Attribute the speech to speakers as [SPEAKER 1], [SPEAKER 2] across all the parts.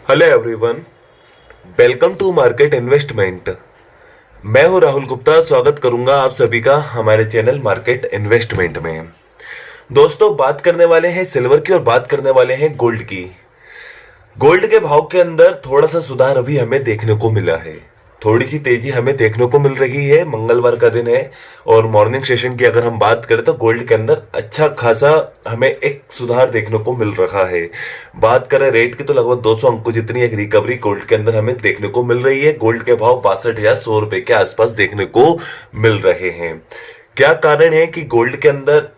[SPEAKER 1] Hello everyone, welcome to market investment. मैं हूं राहुल गुप्ता। स्वागत करूंगा आप सभी का हमारे चैनल मार्केट इन्वेस्टमेंट में। दोस्तों, बात करने वाले हैं सिल्वर की और बात करने वाले हैं गोल्ड की। गोल्ड के भाव के अंदर थोड़ा सा सुधार अभी हमें देखने को मिला है। थोड़ी सी तेजी हमें देखने को मिल रही है। मंगलवार का दिन है और मॉर्निंग सेशन की अगर हम बात करें तो गोल्ड के अंदर अच्छा खासा हमें एक सुधार देखने को मिल रहा है। बात करें रेट की तो लगभग 200 अंकों जितनी एक रिकवरी गोल्ड के अंदर हमें देखने को मिल रही है। गोल्ड के भाव 62,100 रुपए के आसपास देखने को मिल रहे हैं। क्या कारण है कि गोल्ड के अंदर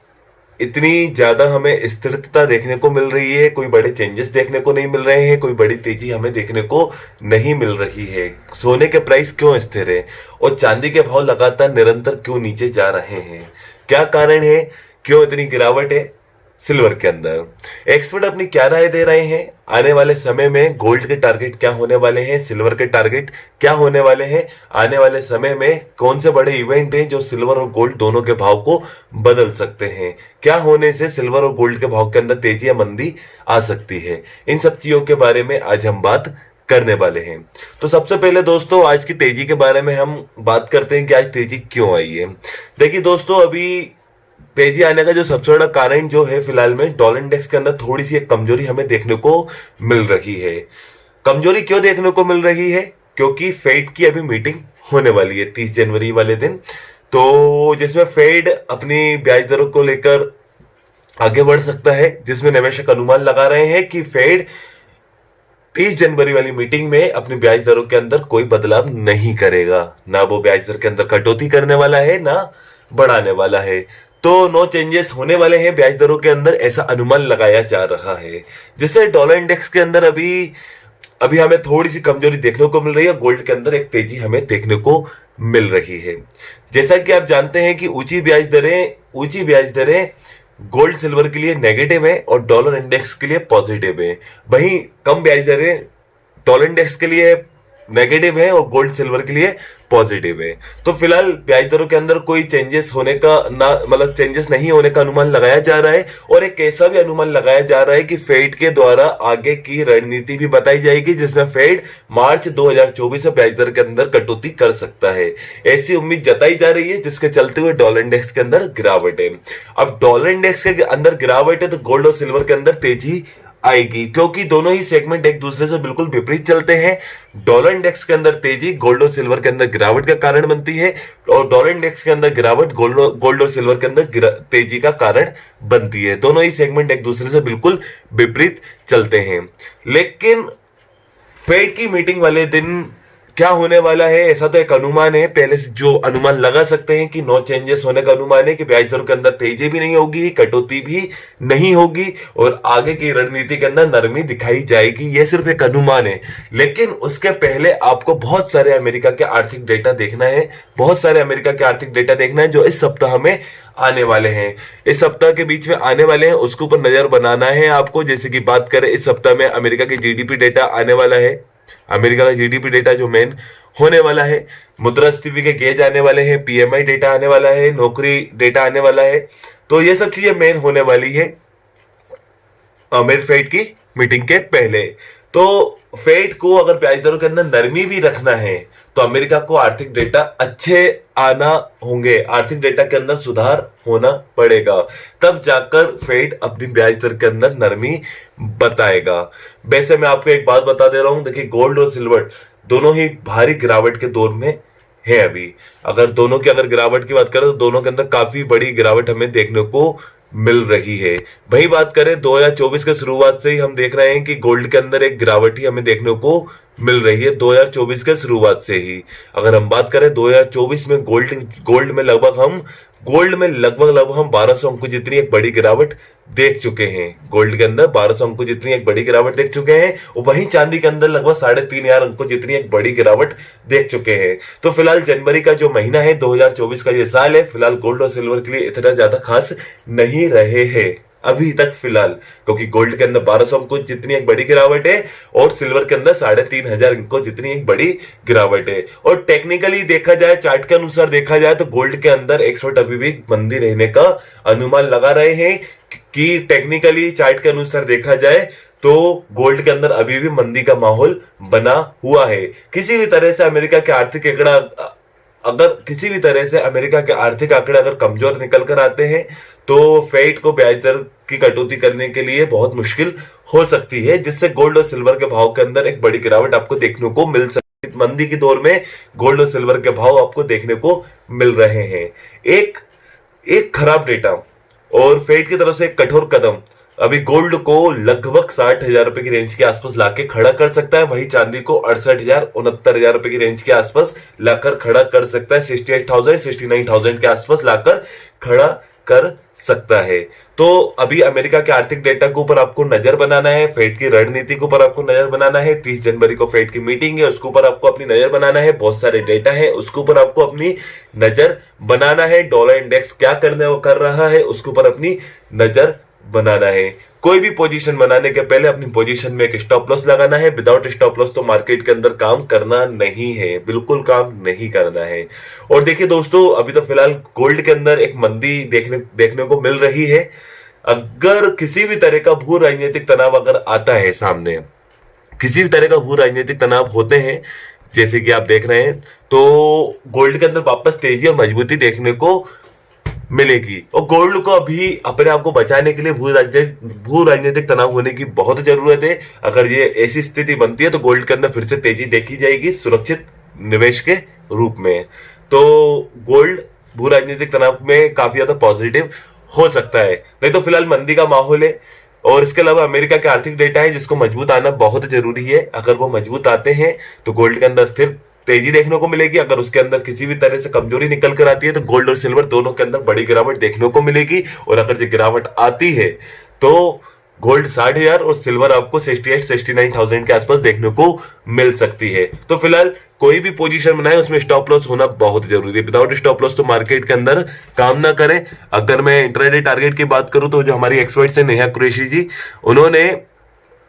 [SPEAKER 1] इतनी ज्यादा हमें स्थिरता देखने को मिल रही है? कोई बड़े चेंजेस देखने को नहीं मिल रहे हैं, कोई बड़ी तेजी हमें देखने को नहीं मिल रही है। सोने के प्राइस क्यों स्थिर है और चांदी के भाव लगातार निरंतर क्यों नीचे जा रहे हैं? क्या कारण है? क्यों इतनी गिरावट है सिल्वर के अंदर? एक्सपर्ट अपनी क्या राय दे रहे हैं? आने वाले समय में गोल्ड के टारगेट क्या होने वाले हैं, सिल्वर के टारगेट क्या होने वाले हैं? आने वाले समय में कौन से बड़े इवेंट हैं जो सिल्वर और गोल्ड दोनों के भाव को बदल सकते हैं? क्या होने से सिल्वर और गोल्ड के भाव के अंदर तेजी या मंदी आ सकती है? इन सब चीजों के बारे में आज हम बात करने वाले हैं। तो सबसे पहले दोस्तों, आज की तेजी के बारे में हम बात करते हैं कि आज तेजी क्यों आई है। देखिए दोस्तों, अभी तेजी आने का जो सबसे बड़ा कारण जो है फिलहाल में डॉलर इंडेक्स के अंदर थोड़ी सी एक कमजोरी हमें देखने को मिल रही है। कमजोरी क्यों देखने को मिल रही है? क्योंकि फेड की अभी मीटिंग होने वाली है 30 जनवरी वाले दिन, तो जिसमें फेड अपनी ब्याज दरों को लेकर आगे बढ़ सकता है, जिसमें निवेशक अनुमान लगा रहे हैं कि फेड 30 जनवरी वाली मीटिंग में अपनी ब्याज दरों के अंदर कोई बदलाव नहीं करेगा। ना वो ब्याज दर के अंदर कटौती करने वाला है, ना बढ़ाने वाला है। तो नो चेंजेस होने वाले हैं ब्याज दरों के अंदर, ऐसा अनुमान लगाया जा रहा है। जिससे डॉलर इंडेक्स के अंदर अभी अभी हमें थोड़ी सी कमजोरी देखने को मिल रही है। गोल्ड के अंदर एक तेजी हमें देखने को मिल रही है। जैसा कि आप जानते हैं कि ऊंची ब्याज दरें गोल्ड सिल्वर के लिए नेगेटिव है और डॉलर इंडेक्स के लिए पॉजिटिव है। वहीं कम ब्याज दरें डॉलर इंडेक्स के लिए नेगेटिव है और गोल्ड सिल्वर के लिए पॉजिटिव है। तो फिलहाल ब्याज दरों के अंदर कोई चेंजेस होने का ना मतलब चेंजेस नहीं होने का अनुमान लगाया जा रहा है। और एक ऐसा भी अनुमान लगाया जा रहा है कि फेड के द्वारा आगे की रणनीति भी बताई जाएगी, जिसमें फेड मार्च 2024 में ब्याज दर के अंदर कटौती कर सकता है। ऐसी उम्मीद जताई जा रही है, जिसके चलते हुए डॉलर इंडेक्स के अंदर गिरावट है। अब डॉलर इंडेक्स के अंदर गिरावट है तो गोल्ड और सिल्वर के अंदर तेजी आएगी, क्योंकि दोनों ही सेगमेंट एक दूसरे से बिल्कुल विपरीत चलते हैं। डॉलर इंडेक्स के अंदर तेजी गोल्ड और सिल्वर के अंदर गिरावट का कारण बनती है और डॉलर इंडेक्स के अंदर गिरावट गोल्ड और सिल्वर के अंदर तेजी का कारण बनती है। दोनों ही सेगमेंट एक दूसरे से बिल्कुल विपरीत चलते हैं। लेकिन फेड की मीटिंग वाले दिन क्या होने वाला है, ऐसा तो एक अनुमान है। पहले से जो अनुमान लगा सकते हैं कि नो चेंजेस होने का अनुमान है कि ब्याज दरों के अंदर तेजी भी नहीं होगी, कटौती भी नहीं होगी और आगे की रणनीति के अंदर नरमी दिखाई जाएगी। यह सिर्फ एक अनुमान है। लेकिन उसके पहले आपको बहुत सारे अमेरिका के आर्थिक डेटा देखना है, बहुत सारे अमेरिका के आर्थिक डेटा देखना है जो इस सप्ताह में आने वाले हैं, इस सप्ताह के बीच में आने वाले हैं। उसके ऊपर नजर बनाना है आपको। जैसे कि बात करें, इस सप्ताह में अमेरिका की जीडीपी डेटा आने वाला है। अमेरिका का जीडीपी डेटा जो मेन होने वाला है, मुद्रास्फीति के गेज आने वाले हैं, पीएमआई डेटा आने वाला है, नौकरी डेटा आने वाला है। तो ये सब चीजें मेन होने वाली है अमेर फेड की मीटिंग के पहले। तो फेड को अगर ब्याज दरों के अंदर नरमी भी रखना है तो अमेरिका को आर्थिक डेटा अच्छे आना होंगे, आर्थिक डेटा के अंदर सुधार होना पड़ेगा, तब जाकर फेड अपनी ब्याज दर के अंदर नरमी बताएगा। वैसे मैं आपको एक बात बता दे रहा हूं, देखिए गोल्ड और सिल्वर दोनों ही भारी गिरावट के दौर में है अभी। अगर दोनों की गिरावट की बात करें तो दोनों के अंदर काफी बड़ी गिरावट हमें देखने को मिल रही है। वही बात करें 2024 के शुरुआत से ही हम देख रहे हैं कि गोल्ड के अंदर एक गिरावट ही हमें देखने को मिल रही है। 2024 के शुरुआत से ही अगर हम बात करें 2024 में गोल्ड में लगभग हम 1200 अंकों जितनी एक बड़ी गिरावट देख चुके हैं। गोल्ड के अंदर 1200 अंकों जितनी एक बड़ी गिरावट देख चुके हैं और वहीं चांदी के अंदर लगभग 3,500 अंकों जितनी एक बड़ी गिरावट देख चुके हैं। तो फिलहाल जनवरी का जो महीना है, 2024 का ये साल है, फिलहाल गोल्ड और सिल्वर के लिए इतना ज्यादा खास नहीं रहे हैं अभी तक फिलहाल, क्योंकि गोल्ड के अंदर 1200 अंकों जितनी एक बड़ी गिरावट है और सिल्वर के अंदर 3,500 अंकों जितनी एक बड़ी गिरावट है। और टेक्निकली देखा जाए, चार्ट के अनुसार देखा जाए तो गोल्ड के अंदर एक्सपर्ट अभी भी मंदी रहने का अनुमान लगा रहे हैं कि टेक्निकली चार्ट के अनुसार देखा जाए तो गोल्ड के अंदर अभी भी मंदी का माहौल बना हुआ है। किसी भी तरह से अमेरिका के आर्थिक आंकड़ा अगर किसी भी तरह से अमेरिका के आर्थिक आंकड़े अगर कमजोर निकल कर आते हैं तो फेड को ब्याज दर की कटौती करने के लिए बहुत मुश्किल हो सकती है, जिससे गोल्ड और सिल्वर के भाव के अंदर एक बड़ी गिरावट आपको देखने को मिल सकती है। मंदी के दौर में गोल्ड और सिल्वर के भाव आपको देखने को मिल रहे हैं। एक एक खराब डेटा और फेड की तरफ से एक कठोर कदम अभी गोल्ड को लगभग 60,000 रुपए की रेंज के आसपास लाके खड़ा कर सकता है। वहीं चांदी को 68,000 69,000 रुपए की रेंज के आसपास लाकर खड़ा कर सकता है। 68,000 69,000 के आसपास लाकर खड़ा कर सकता है। तो अभी अमेरिका के आर्थिक डेटा के ऊपर आपको नजर बनाना है, फेड की रणनीति के ऊपर आपको नजर बनाना है। 30 जनवरी को फेड की मीटिंग है, उसके ऊपर आपको अपनी नजर बनाना है। बहुत सारे डेटा है, उसके ऊपर आपको अपनी नजर बनाना है। डॉलर इंडेक्स क्या कर रहा है, उसके ऊपर अपनी नजर बनाना है। कोई भी पोजीशन बनाने के पहले अपनी पोजीशन में एक स्टॉप लॉस लगाना है। विदाउट स्टॉप लॉस तो मार्केट के अंदर काम करना नहीं है, बिल्कुल काम नहीं करना है। और देखिए दोस्तों, अभी तो फिलहाल गोल्ड के अंदर एक मंदी देखने को मिल रही है। अगर किसी भी तरह का भू राजनीतिक तनाव अगर आता है सामने, किसी भी तरह का भू राजनीतिक तनाव होते हैं जैसे कि आप देख रहे हैं, तो गोल्ड के अंदर वापस तेजी और मजबूती देखने को मिलेगी। और गोल्ड को अभी अपने आप को बचाने के लिए भू राजनीतिक तनाव होने की बहुत जरूरत है। अगर ये ऐसी स्थिति बनती है तो गोल्ड के अंदर फिर से तेजी देखी जाएगी सुरक्षित निवेश के रूप में। तो गोल्ड भू राजनीतिक तनाव में काफी ज्यादा पॉजिटिव हो सकता है। नहीं तो फिलहाल मंदी का माहौल है। और इसके अलावा अमेरिका के आर्थिक डेटा है जिसको मजबूत आना बहुत जरूरी है। अगर वो मजबूत आते हैं तो गोल्ड के अंदर फिर तेजी देखने को मिलेगी। अगर उसके अंदर किसी भी तरह से कमजोरी निकल कर आती है तो गोल्ड और सिल्वर दोनों के अंदर बड़ी गिरावट देखने को मिलेगी। और अगर ये गिरावट आती है तो गोल्ड 60,000 और सिल्वर आपको 68-69,000 के आसपास देखने को मिल सकती है। तो फिलहाल कोई भी पोजीशन बनाए उसमें स्टॉप लॉस होना बहुत जरूरी है। विदाउट स्टॉप लॉस तो मार्केट के अंदर काम ना करें। अगर मैं इंट्राडे टारगेट की बात करूं तो जो हमारी एक्सपर्ट है नेहा कुरैशी जी, उन्होंने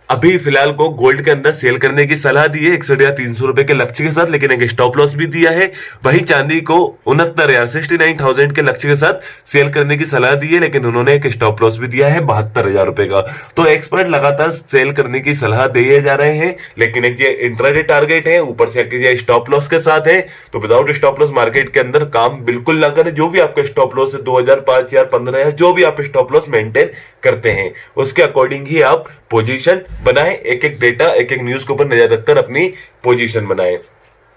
[SPEAKER 1] अभी फिलहाल को गोल्ड के अंदर सेल करने की सलाह दी है 61,300 रुपए के लक्ष्य के साथ, लेकिन एक स्टॉप लॉस भी दिया है। वहीं चांदी को 69,000 के लक्ष्य के साथ सेल करने की सलाह दी है, लेकिन उन्होंने एक स्टॉप लॉस भी दिया है 72,000 रुपए का। तो एक्सपर्ट लगातार सेल करने की सलाह दिए जा रहे हैं, लेकिन एक ये इंट्राडे टारगेट है, ऊपर से ये स्टॉप लॉस के साथ है। तो विदाउट स्टॉप लॉस मार्केट के अंदर काम बिल्कुल ना करें। जो भी आपका स्टॉप लॉस है 2,000 5,000 15,000 जो भी आप स्टॉप लॉस मेंटेन करते हैं उसके अकॉर्डिंग ही आप पोजीशन बनाएं। एक एक डेटा एक एक न्यूज के ऊपर नजर रखकर अपनी पोजीशन बनाएं।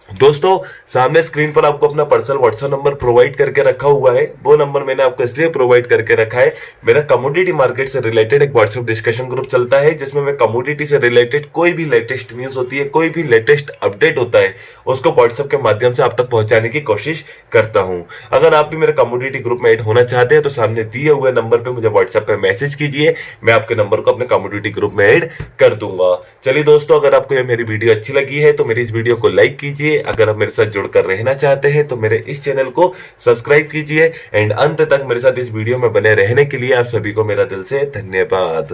[SPEAKER 1] दोस्तों, सामने स्क्रीन पर आपको अपना पर्सनल व्हाट्सएप नंबर प्रोवाइड करके रखा हुआ है। वो नंबर मैंने आपको इसलिए प्रोवाइड करके रखा है, मेरा कमोडिटी मार्केट से रिलेटेड एक व्हाट्सएप डिस्कशन ग्रुप चलता है जिसमें मैं कमोडिटी से रिलेटेड कोई भी लेटेस्ट न्यूज होती है, कोई भी लेटेस्ट अपडेट होता है, उसको व्हाट्सएप के माध्यम से आप तक पहुंचाने की कोशिश करता हूं। अगर आप भी मेरे कमोडिटी ग्रुप में ऐड होना चाहते हैं तो सामने दिए हुए नंबर पर मुझे व्हाट्सएप पे मैसेज कीजिए, मैं आपके नंबर को अपने कमोडिटी ग्रुप में ऐड कर दूंगा। चलिए दोस्तों, अगर आपको ये मेरी वीडियो अच्छी लगी है तो मेरी इस वीडियो को लाइक कीजिए। अगर आप मेरे साथ जुड़कर रहना चाहते हैं तो मेरे इस चैनल को सब्सक्राइब कीजिए। एंड अंत तक मेरे साथ इस वीडियो में बने रहने के लिए आप सभी को मेरा दिल से धन्यवाद।